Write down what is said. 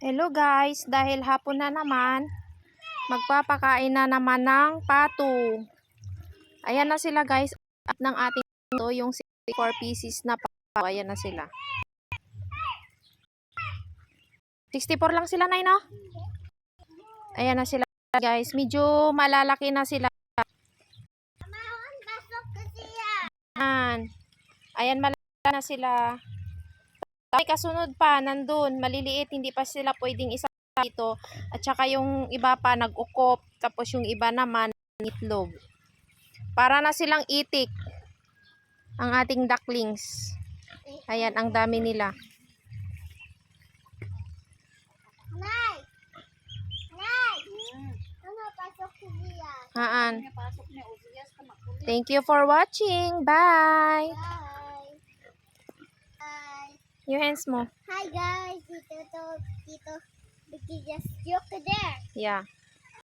Hello guys, dahil hapon na naman, magpapakain na naman ng pato. Ayan na sila guys, at ng ating ito yung 64 pieces na pato. Ayan na sila. 64 lang sila, Nay, no? Ayan na sila guys, medyo malalaki na sila. Ayan, malalaki na sila. May kasunod pa, nandun, maliliit, hindi pa sila pwedeng isa dito. At saka yung iba pa nag-ukop, tapos yung iba naman itlog. Para na silang itik ang ating ducklings. Ayan, ang dami nila. Nay! Nay! Ano, pasok ko diya? Haan. Thank you for watching. Bye! Bye! Bye! Your hands mo. Hi guys! Dito, Biggie just joke there. Yeah.